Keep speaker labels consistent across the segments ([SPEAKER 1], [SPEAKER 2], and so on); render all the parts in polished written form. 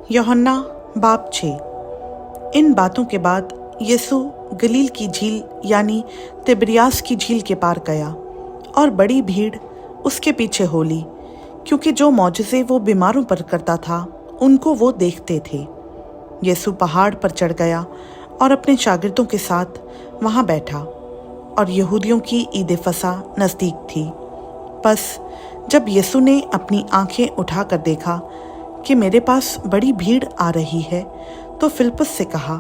[SPEAKER 1] यूहन्ना बाब 6। इन बातों के बाद यीशु गलील की झील यानी तिबरियास की झील के पार गया और बड़ी भीड़ उसके पीछे हो ली, क्योंकि जो मौजज़े वो बीमारों पर करता था उनको वो देखते थे। यीशु पहाड़ पर चढ़ गया और अपने शागिर्दों के साथ वहाँ बैठा, और यहूदियों की ईद फसह नज़दीक थी। बस जब यीशु ने अपनी आंखें उठाकर देखा कि मेरे पास बड़ी भीड़ आ रही है, तो फिलिप्पुस से कहा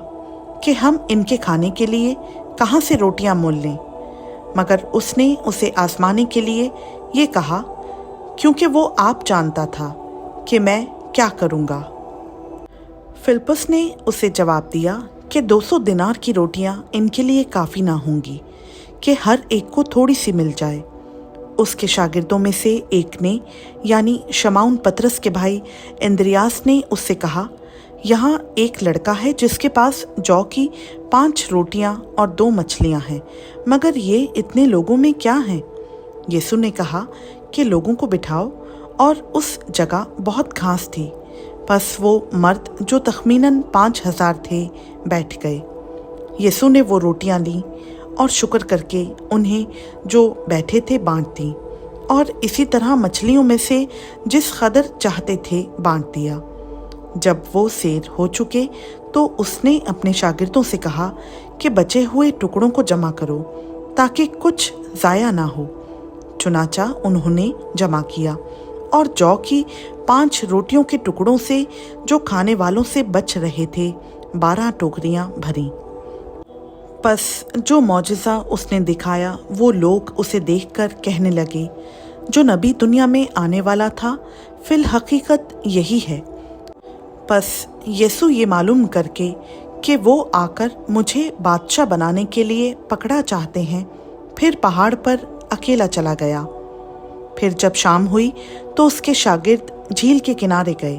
[SPEAKER 1] कि हम इनके खाने के लिए कहाँ से रोटियां मोल लें। मगर उसने उसे आजमाने के लिए ये कहा, क्योंकि वो आप जानता था कि मैं क्या करूँगा। फिलिप्पुस ने उसे जवाब दिया कि 200 दिनार की रोटियां इनके लिए काफ़ी ना होंगी कि हर एक को थोड़ी सी मिल जाए। उसके शागिर्दों में से एक ने, यानी शमौन पतरस के भाई इंद्रियास ने उससे कहा, यहाँ एक लड़का है जिसके पास जौ की 5 रोटियां और 2 मछलियां हैं, मगर ये इतने लोगों में क्या हैं? यीशु ने कहा कि लोगों को बिठाओ, और उस जगह बहुत घास थी। बस वो मर्द जो तखमीनन 5000 थे बैठ गए। यीशु ने वो रोटियां ली और शुक्र करके उन्हें जो बैठे थे बांट दी, और इसी तरह मछलियों में से जिस कदर चाहते थे बांट दिया। जब वो सेर हो चुके तो उसने अपने शागिर्दों से कहा कि बचे हुए टुकड़ों को जमा करो, ताकि कुछ ज़ाया ना हो। चुनाचा उन्होंने जमा किया, और जौ की 5 रोटियों के टुकड़ों से जो खाने वालों से बच रहे थे 12 टोकरियां भरी। बस जो मौजज़ा उसने दिखाया वो लोग उसे देखकर कहने लगे, जो नबी दुनिया में आने वाला था फिल हकीकत यही है। बस यीशु ये मालूम करके कि वो आकर मुझे बादशाह बनाने के लिए पकड़ा चाहते हैं, फिर पहाड़ पर अकेला चला गया। फिर जब शाम हुई तो उसके शागिर्द झील के किनारे गए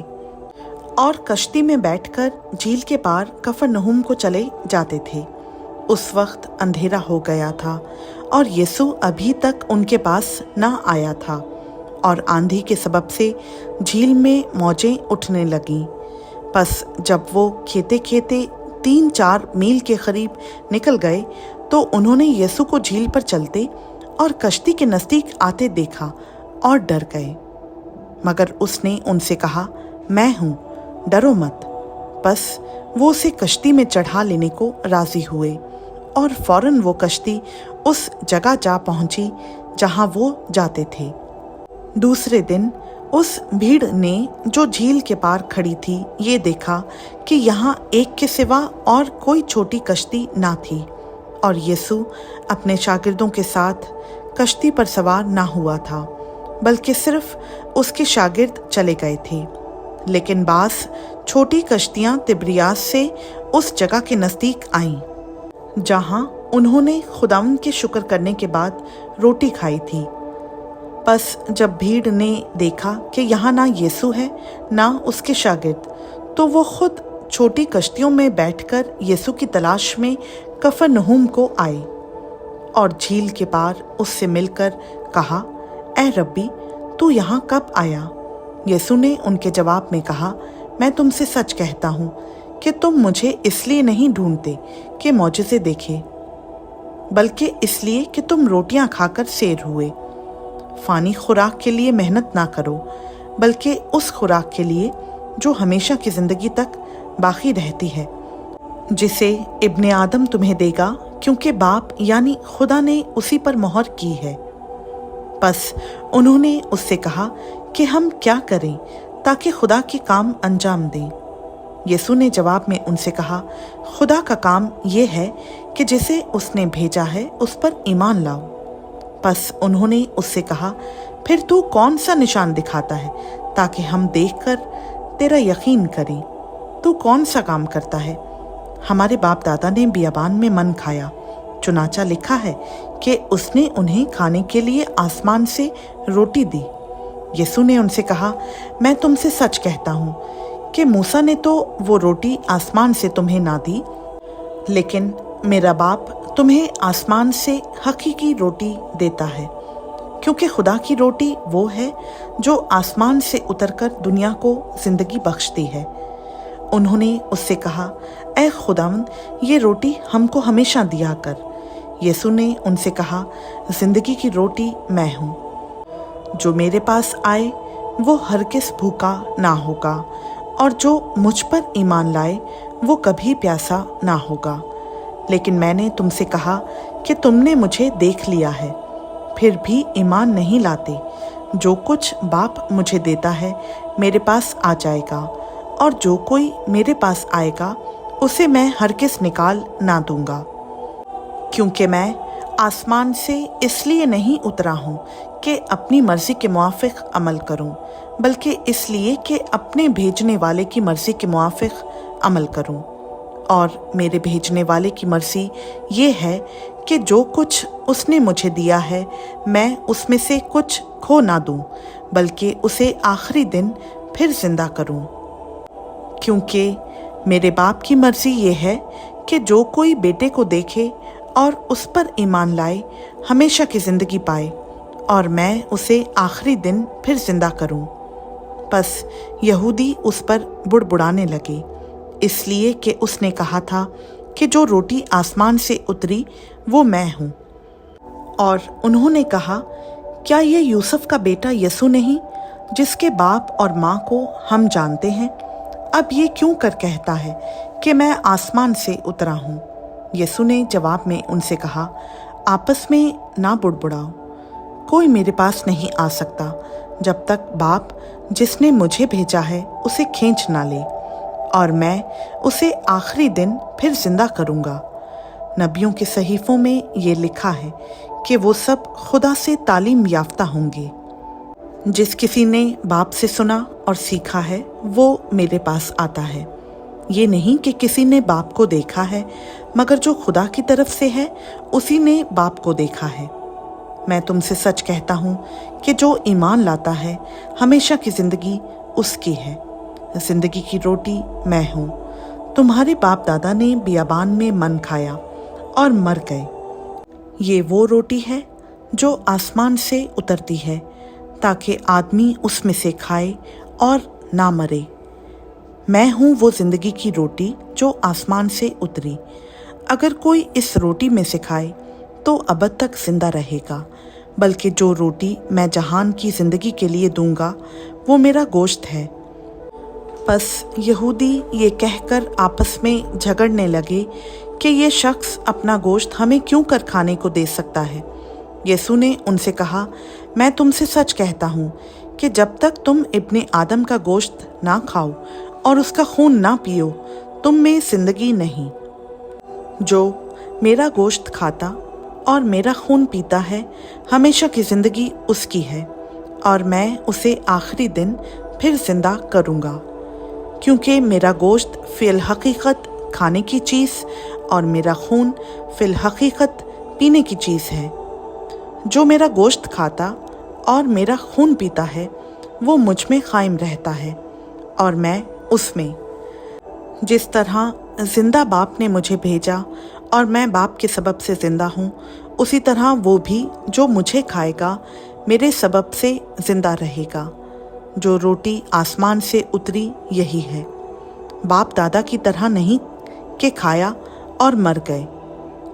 [SPEAKER 1] और कश्ती में बैठकर झील के पार कफरनहूम को चले जाते थे। उस वक्त अंधेरा हो गया था और यीशु अभी तक उनके पास न आया था, और आंधी के सबब से झील में मौजें उठने लगीं। बस जब वो खेते खेते 3-4 मील के करीब निकल गए तो उन्होंने यीशु को झील पर चलते और कश्ती के नज़दीक आते देखा और डर गए। मगर उसने उनसे कहा, मैं हूँ, डरो मत। बस वो उसे कश्ती में चढ़ा लेने को राज़ी हुए, और फौरन वो कश्ती उस जगह जा पहुंची जहां वो जाते थे। दूसरे दिन उस भीड़ ने जो झील के पार खड़ी थी ये देखा कि यहाँ एक के सिवा और कोई छोटी कश्ती ना थी, और यीशु अपने शागिर्दों के साथ कश्ती पर सवार ना हुआ था, बल्कि सिर्फ उसके शागिर्द चले गए थे। लेकिन बास छोटी कश्तियाँ तिबरियास से उस जगह के नज़दीक आईं जहाँ उन्होंने खुदावंद के शुक्र करने के बाद रोटी खाई थी। बस जब भीड़ ने देखा कि यहाँ ना यीशु है ना उसके शागिर्द, तो वो खुद छोटी कश्तियों में बैठकर यीशु की तलाश में कफरनहूम को आए, और झील के पार उससे मिलकर कहा, ऐ रब्बी, तू यहाँ कब आया? यीशु ने उनके जवाब में कहा, मैं तुमसे सच कहता हूँ कि तुम मुझे इसलिए नहीं ढूंढते कि मौजज़े देखे, बल्कि इसलिए कि तुम रोटियां खाकर सैर हुए। फ़ानी खुराक के लिए मेहनत ना करो, बल्कि उस खुराक के लिए जो हमेशा की ज़िंदगी तक बाकी रहती है, जिसे इब्ने आदम तुम्हें देगा, क्योंकि बाप यानी खुदा ने उसी पर मोहर की है। बस उन्होंने उससे कहा कि हम क्या करें ताकि खुदा के काम अंजाम दें। यीशु ने जवाब में उनसे कहा, खुदा का काम ये है कि जिसे उसने भेजा है उस पर ईमान लाओ। बस उन्होंने उससे कहा, फिर तू कौन सा निशान दिखाता है ताकि हम देखकर तेरा यकीन करें? तू कौन सा काम करता है? हमारे बाप दादा ने बियाबान में मन खाया। चुनाचा लिखा है कि उसने उन्हें खाने के लिए आसमान से रोटी दी। यीशु ने उनसे कहा, मैं तुमसे सच कहता हूँ कि मूसा ने तो वो रोटी आसमान से तुम्हें ना दी, लेकिन मेरा बाप तुम्हें आसमान से हकीकी रोटी देता है, क्योंकि खुदा की रोटी वो है जो आसमान से उतरकर दुनिया को जिंदगी बख्शती है। उन्होंने उससे कहा, ऐ खुदावंद, ये रोटी हमको हमेशा दिया कर। यीशु ने उनसे कहा, जिंदगी की रोटी मैं हूँ। जो मेरे पास आए वो हरगिज़ भूखा ना होगा, और जो मुझ पर ईमान लाए वो कभी प्यासा ना होगा। लेकिन मैंने तुमसे कहा कि तुमने मुझे देख लिया है, फिर भी ईमान नहीं लाते। जो कुछ बाप मुझे देता है मेरे पास आ जाएगा, और जो कोई मेरे पास आएगा उसे मैं हरगिज़ निकाल ना दूंगा। क्योंकि मैं आसमान से इसलिए नहीं उतरा हूँ कि अपनी मर्ज़ी के मुआफ़िक अमल करूँ, बल्कि इसलिए कि अपने भेजने वाले की मर्ज़ी के मुआफ़िक अमल करूँ। और मेरे भेजने वाले की मर्ज़ी ये है कि जो कुछ उसने मुझे दिया है मैं उसमें से कुछ खो ना दूँ, बल्कि उसे आखिरी दिन फिर ज़िंदा करूँ। क्योंकि मेरे बाप की मर्ज़ी ये है कि जो कोई बेटे को देखे और उस पर ईमान लाए हमेशा की ज़िंदगी पाए, और मैं उसे आखिरी दिन फिर ज़िंदा करूं। बस यहूदी उस पर बुड़बुड़ाने लगे, इसलिए कि उसने कहा था कि जो रोटी आसमान से उतरी वो मैं हूँ। और उन्होंने कहा, क्या ये यूसुफ का बेटा यसू नहीं, जिसके बाप और माँ को हम जानते हैं? अब ये क्यों कर कहता है कि मैं आसमान से उतरा हूँ? यसू ने जवाब में उनसे कहा, आपस में ना बुड़बुड़ाओ। कोई मेरे पास नहीं आ सकता जब तक बाप जिसने मुझे भेजा है उसे खींच ना ले, और मैं उसे आखिरी दिन फिर जिंदा करूँगा। नबियों के सहीफ़ों में ये लिखा है कि वो सब खुदा से तालीम याफ्ता होंगे। जिस किसी ने बाप से सुना और सीखा है वो मेरे पास आता है। ये नहीं कि किसी ने बाप को देखा है, मगर जो खुदा की तरफ से है उसी ने बाप को देखा है। मैं तुमसे सच कहता हूँ कि जो ईमान लाता है हमेशा की ज़िंदगी उसकी है। ज़िंदगी की रोटी मैं हूँ। तुम्हारे बाप दादा ने बियाबान में मन खाया और मर गए। ये वो रोटी है जो आसमान से उतरती है, ताकि आदमी उसमें से खाए और ना मरे। मैं हूँ वो ज़िंदगी की रोटी जो आसमान से उतरी। अगर कोई इस रोटी में से खाए तो अबद तक जिंदा रहेगा, बल्कि जो रोटी मैं जहान की ज़िंदगी के लिए दूंगा वो मेरा गोश्त है। बस यहूदी ये कहकर आपस में झगड़ने लगे कि ये शख्स अपना गोश्त हमें क्यों कर खाने को दे सकता है। यीशु ने उनसे कहा, मैं तुमसे सच कहता हूँ कि जब तक तुम इब्ने आदम का गोश्त ना खाओ और उसका खून ना पियो, तुम में ज़िंदगी नहीं। जो मेरा गोश्त खाता और मेरा खून पीता है हमेशा की ज़िंदगी उसकी है, और मैं उसे आखिरी दिन फिर जिंदा करूँगा। क्योंकि मेरा गोश्त फ़िल हकीकत खाने की चीज़ और मेरा खून फ़िल हकीकत पीने की चीज़ है। जो मेरा गोश्त खाता और मेरा खून पीता है वो मुझ में कायम रहता है और मैं उसमें। जिस तरह जिंदा बाप ने मुझे भेजा और मैं बाप के सबब से ज़िंदा हूँ, उसी तरह वो भी जो मुझे खाएगा मेरे सबब से ज़िंदा रहेगा। जो रोटी आसमान से उतरी यही है। बाप दादा की तरह नहीं कि खाया और मर गए।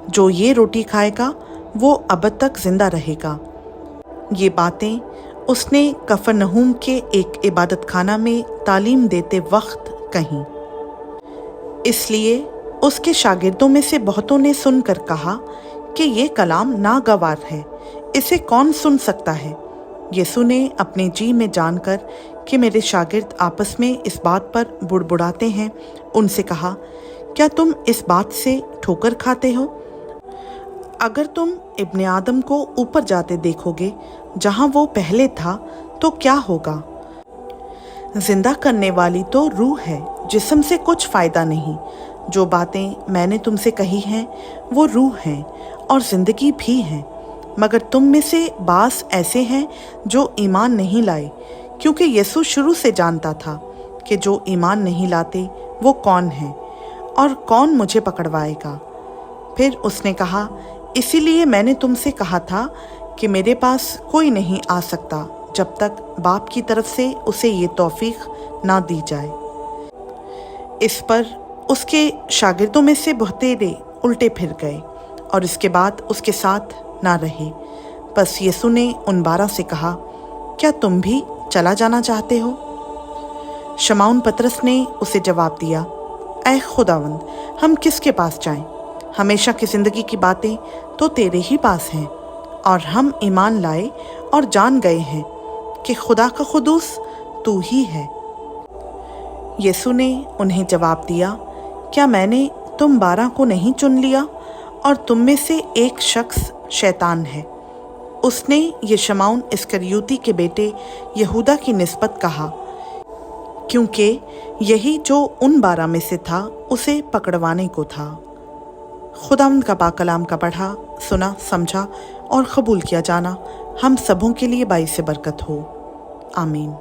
[SPEAKER 1] जो ये रोटी खाएगा वो अबद तक ज़िंदा रहेगा। ये बातें उसने कफरनहूम के एक इबादत खाना में तालीम देते वक्त कहीं। इसलिए उसके शागिर्दों में से बहुतों ने सुनकर कहा कि ये कलाम नागवार है, इसे कौन सुन सकता है। यीशु ने अपने जी में जानकर कि मेरे शागिर्द आपस में इस बात पर बुड़बुड़ाते हैं, उनसे कहा, क्या तुम इस बात से ठोकर खाते हो? अगर तुम इब्ने आदम को ऊपर जाते देखोगे जहाँ वो पहले था तो क्या होगा? जिंदा करने वाली तो रूह है, जिस्म से कुछ फ़ायदा नहीं। जो बातें मैंने तुमसे कही हैं वो रूह हैं और ज़िंदगी भी हैं। मगर तुम में से बास ऐसे हैं जो ईमान नहीं लाए, क्योंकि यीशु शुरू से जानता था कि जो ईमान नहीं लाते वो कौन है और कौन मुझे पकड़वाएगा। फिर उसने कहा, इसीलिए मैंने तुमसे कहा था कि मेरे पास कोई नहीं आ सकता जब तक बाप की तरफ से उसे ये तौफीक ना दी जाए। इस पर उसके शागिर्दों में से बहुतेरे उल्टे फिर गए और इसके बाद उसके साथ ना रहे। बस यीशु ने उन 12 से कहा, क्या तुम भी चला जाना चाहते हो? शमौन पतरस ने उसे जवाब दिया, ऐ खुदावंद, हम किसके पास जाएं? हमेशा की ज़िंदगी की बातें तो तेरे ही पास हैं, और हम ईमान लाए और जान गए हैं कि खुदा का खुदूस तू ही है। यीशु ने उन्हें जवाब दिया, क्या मैंने तुम 12 को नहीं चुन लिया? और तुम में से एक शख्स शैतान है। उसने ये शमौन इस्करियोती के बेटे यहूदा की निस्बत कहा, क्योंकि यही जो उन 12 में से था उसे पकड़वाने को था। खुदावंद का पाक कलाम का पढ़ा, सुना, समझा और कबूल किया जाना हम सबों के लिए बाइस बरकत हो। आमीन।